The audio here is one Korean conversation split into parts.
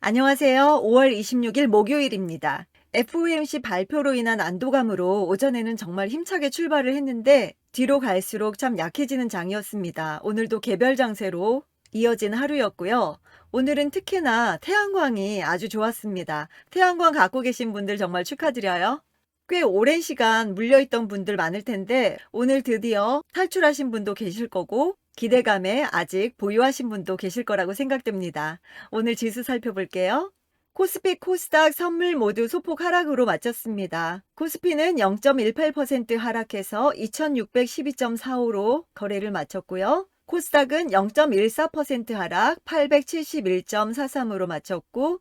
안녕하세요. 5월 26일 목요일입니다. FOMC 발표로 인한 안도감으로 오전에는 정말 힘차게 출발을 했는데 뒤로 갈수록 참 약해지는 장이었습니다. 오늘도 개별 장세로 이어진 하루였고요. 오늘은 특히나 태양광이 아주 좋았습니다. 태양광 갖고 계신 분들 정말 축하드려요. 꽤 오랜 시간 물려있던 분들 많을 텐데 오늘 드디어 탈출하신 분도 계실 거고 기대감에 아직 보유하신 분도 계실 거라고 생각됩니다. 오늘 지수 살펴볼게요. 코스피, 코스닥, 선물 모두 소폭 하락으로 마쳤습니다. 코스피는 0.18% 하락해서 2612.45로 거래를 마쳤고요. 코스닥은 0.14% 하락 871.43으로 마쳤고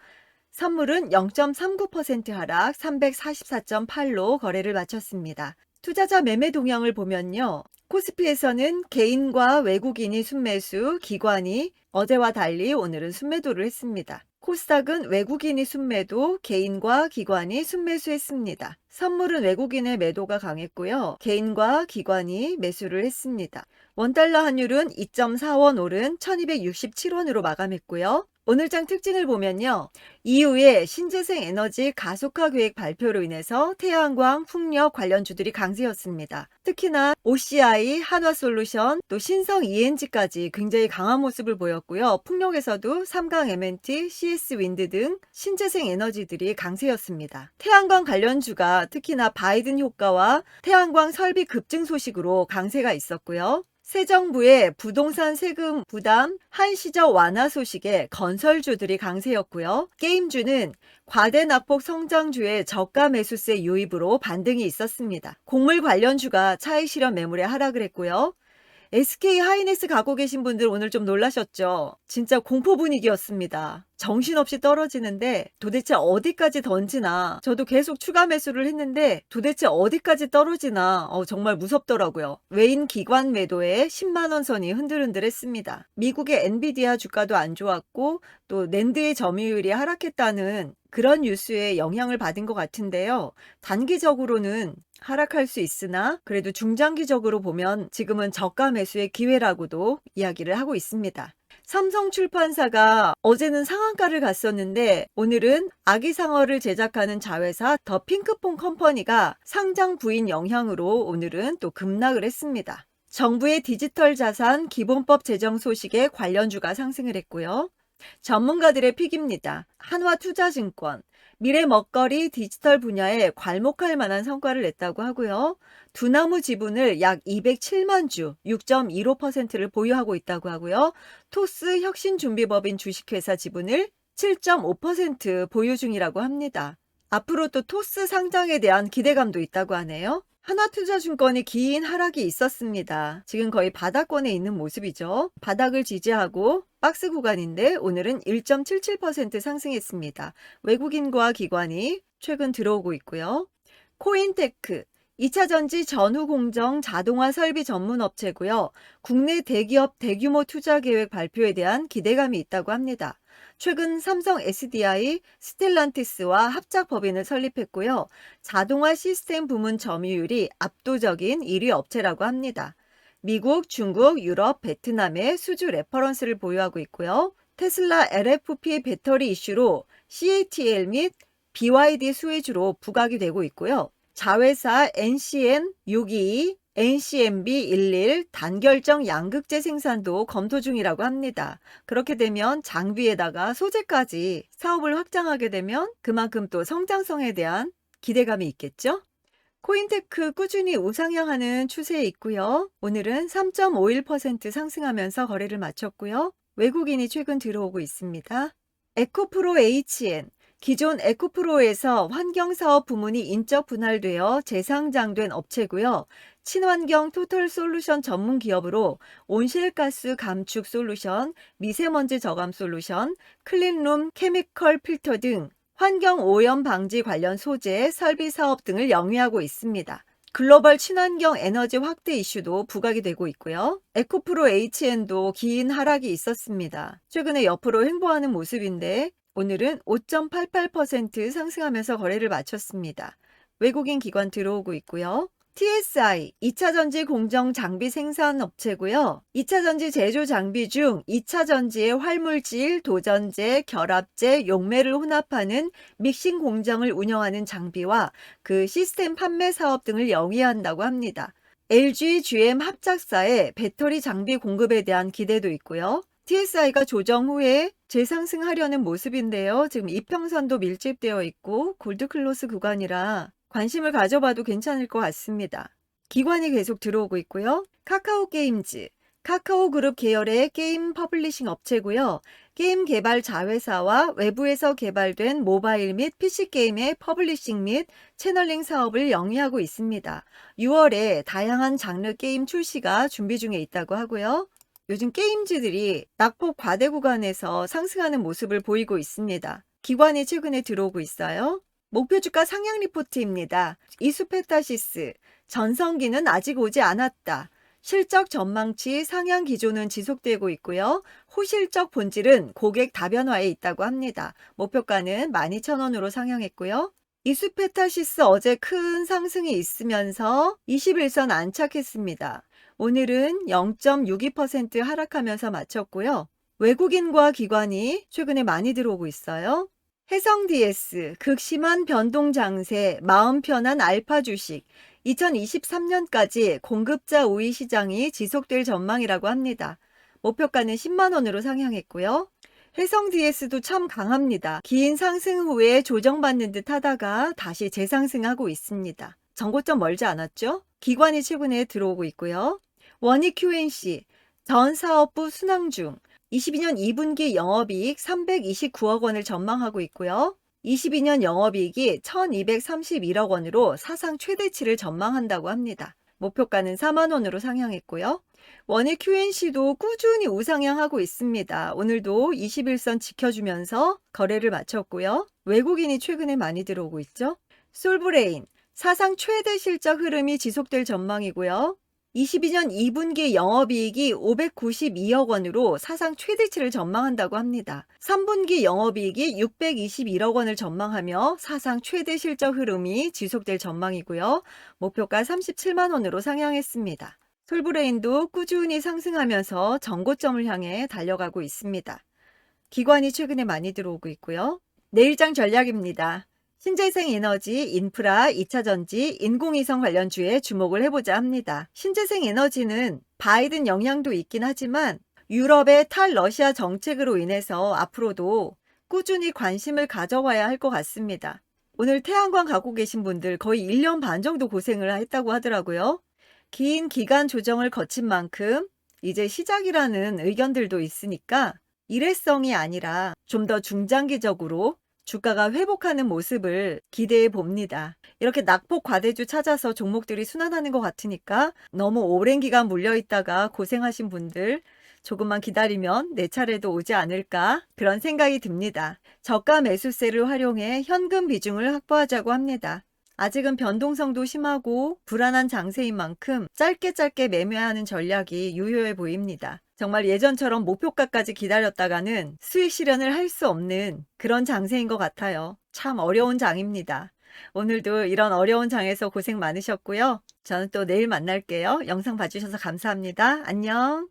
선물은 0.39% 하락 344.8로 거래를 마쳤습니다. 투자자 매매 동향을 보면요. 코스피에서는 개인과 외국인이 순매수, 기관이 어제와 달리 오늘은 순매도를 했습니다. 코스닥은 외국인이 순매도, 개인과 기관이 순매수했습니다. 선물은 외국인의 매도가 강했고요. 개인과 기관이 매수를 했습니다. 원달러 환율은 2.4원 오른 1267원으로 마감했고요. 오늘장 특징을 보면요. 이후에 신재생 에너지 가속화 계획 발표로 인해서 태양광, 풍력 관련주들이 강세였습니다. 특히나 OCI, 한화솔루션, 또 신성 ENG까지 굉장히 강한 모습을 보였고요. 풍력에서도 삼강 M&T, CS윈드 등 신재생 에너지들이 강세였습니다. 태양광 관련주가 특히나 바이든 효과와 태양광 설비 급증 소식으로 강세가 있었고요. 새 정부의 부동산 세금 부담 한시적 완화 소식에 건설주들이 강세였고요. 게임주는 과대 낙폭 성장주의 저가 매수세 유입으로 반등이 있었습니다. 곡물 관련주가 차익 실현 매물에 하락을 했고요. SK 하이닉스 갖고 계신 분들 오늘 좀 놀라셨죠? 진짜 공포 분위기였습니다. 정신없이 떨어지는데 도대체 어디까지 던지나 저도 계속 추가 매수를 했는데 도대체 어디까지 떨어지나 정말 무섭더라고요. 외인 기관 매도에 10만원 선이 흔들흔들했습니다. 미국의 엔비디아 주가도 안 좋았고 또 낸드의 점유율이 하락했다는 그런 뉴스에 영향을 받은 것 같은데요. 단기적으로는 하락할 수 있으나 그래도 중장기적으로 보면 지금은 저가 매수의 기회라고도 이야기를 하고 있습니다. 삼성출판사가 어제는 상한가를 갔었는데 오늘은 아기상어를 제작하는 자회사 더 핑크퐁 컴퍼니가 상장 부인 영향으로 오늘은 또 급락을 했습니다. 정부의 디지털 자산 기본법 제정 소식에 관련주가 상승을 했고요. 전문가들의 픽입니다. 한화투자증권, 미래 먹거리 디지털 분야에 괄목할 만한 성과를 냈다고 하고요. 두나무 지분을 약 207만 주, 6.15%를 보유하고 있다고 하고요. 토스 혁신준비법인 주식회사 지분을 7.5% 보유 중이라고 합니다. 앞으로 또 토스 상장에 대한 기대감도 있다고 하네요. 하나투자증권이 긴 하락이 있었습니다. 지금 거의 바닥권에 있는 모습이죠. 바닥을 지지하고 박스 구간인데 오늘은 1.77% 상승했습니다. 외국인과 기관이 최근 들어오고 있고요. 코인테크 2차 전지 전후 공정 자동화 설비 전문 업체고요. 국내 대기업 대규모 투자 계획 발표에 대한 기대감이 있다고 합니다. 최근 삼성 SDI, 스텔란티스와 합작 법인을 설립했고요. 자동화 시스템 부문 점유율이 압도적인 1위 업체라고 합니다. 미국, 중국, 유럽, 베트남의 수주 레퍼런스를 보유하고 있고요. 테슬라 LFP 배터리 이슈로 CATL 및 BYD 수혜주로 부각이 되고 있고요. 자회사 NCN 622, NCMB 11 단결정 양극재 생산도 검토 중이라고 합니다. 그렇게 되면 장비에다가 소재까지 사업을 확장하게 되면 그만큼 또 성장성에 대한 기대감이 있겠죠? 코인테크 꾸준히 우상향하는 추세에 있고요. 오늘은 3.51% 상승하면서 거래를 마쳤고요. 외국인이 최근 들어오고 있습니다. 에코프로 HN 기존 에코프로에서 환경사업 부문이 인적 분할되어 재상장된 업체고요. 친환경 토털 솔루션 전문 기업으로 온실가스 감축 솔루션, 미세먼지 저감 솔루션, 클린룸 케미컬 필터 등 환경 오염 방지 관련 소재, 설비 사업 등을 영위하고 있습니다. 글로벌 친환경 에너지 확대 이슈도 부각이 되고 있고요. 에코프로 HN도 긴 하락이 있었습니다. 최근에 옆으로 횡보하는 모습인데 오늘은 5.88% 상승하면서 거래를 마쳤습니다. 외국인 기관 들어오고 있고요. TSI 2차전지 공정 장비 생산 업체고요. 2차전지 제조 장비 중 2차전지의 활물질, 도전제, 결합제, 용매를 혼합하는 믹싱 공정을 운영하는 장비와 그 시스템 판매 사업 등을 영위한다고 합니다. LG, GM 합작사의 배터리 장비 공급에 대한 기대도 있고요. TSI가 조정 후에 재상승하려는 모습인데요. 지금 이평선도 밀집되어 있고 골드클로스 구간이라 관심을 가져봐도 괜찮을 것 같습니다. 기관이 계속 들어오고 있고요. 카카오게임즈, 카카오그룹 계열의 게임 퍼블리싱 업체고요. 게임 개발 자회사와 외부에서 개발된 모바일 및 PC게임의 퍼블리싱 및 채널링 사업을 영위하고 있습니다. 6월에 다양한 장르 게임 출시가 준비 중에 있다고 하고요. 요즘 게임즈들이 낙폭 과대 구간에서 상승하는 모습을 보이고 있습니다. 기관이 최근에 들어오고 있어요. 목표 주가 상향 리포트입니다. 이수페타시스, 전성기는 아직 오지 않았다. 실적 전망치 상향 기조는 지속되고 있고요. 호실적 본질은 고객 다변화에 있다고 합니다. 목표가는 12,000원으로 상향했고요. 이수페타시스 어제 큰 상승이 있으면서 21선 안착했습니다. 오늘은 0.62% 하락하면서 마쳤고요. 외국인과 기관이 최근에 많이 들어오고 있어요. 해성DS, 극심한 변동 장세, 마음 편한 알파 주식, 2023년까지 공급자 우위 시장이 지속될 전망이라고 합니다. 목표가는 10만원으로 상향했고요. 해성DS도 참 강합니다. 긴 상승 후에 조정받는 듯 하다가 다시 재상승하고 있습니다. 전고점 멀지 않았죠? 기관이 최근에 들어오고 있고요. 원익QNC, 전 사업부 순항 중 22년 2분기 영업이익 329억 원을 전망하고 있고요. 22년 영업이익이 1231억 원으로 사상 최대치를 전망한다고 합니다. 목표가는 4만 원으로 상향했고요. 원익QNC도 꾸준히 우상향하고 있습니다. 오늘도 21선 지켜주면서 거래를 마쳤고요. 외국인이 최근에 많이 들어오고 있죠. 솔브레인, 사상 최대 실적 흐름이 지속될 전망이고요. 22년 2분기 영업이익이 592억 원으로 사상 최대치를 전망한다고 합니다. 3분기 영업이익이 621억 원을 전망하며 사상 최대 실적 흐름이 지속될 전망이고요. 목표가 37만 원으로 상향했습니다. 솔브레인도 꾸준히 상승하면서 전고점을 향해 달려가고 있습니다. 기관이 최근에 많이 들어오고 있고요. 내일장 전략입니다. 신재생 에너지, 인프라, 2차전지, 인공위성 관련주에 주목을 해보자 합니다. 신재생 에너지는 바이든 영향도 있긴 하지만 유럽의 탈러시아 정책으로 인해서 앞으로도 꾸준히 관심을 가져와야 할 것 같습니다. 오늘 태양광 갖고 계신 분들 거의 1년 반 정도 고생을 했다고 하더라고요. 긴 기간 조정을 거친 만큼 이제 시작이라는 의견들도 있으니까 일회성이 아니라 좀 더 중장기적으로 주가가 회복하는 모습을 기대해 봅니다. 이렇게 낙폭 과대주 찾아서 종목들이 순환하는 것 같으니까 너무 오랜 기간 물려있다가 고생하신 분들 조금만 기다리면 내 차례도 오지 않을까 그런 생각이 듭니다. 저가 매수세를 활용해 현금 비중을 확보하자고 합니다. 아직은 변동성도 심하고 불안한 장세인 만큼 짧게 매매하는 전략이 유효해 보입니다. 정말 예전처럼 목표가까지 기다렸다가는 수익 실현을 할 수 없는 그런 장세인 것 같아요. 참 어려운 장입니다. 오늘도 이런 어려운 장에서 고생 많으셨고요. 저는 또 내일 만날게요. 영상 봐주셔서 감사합니다. 안녕.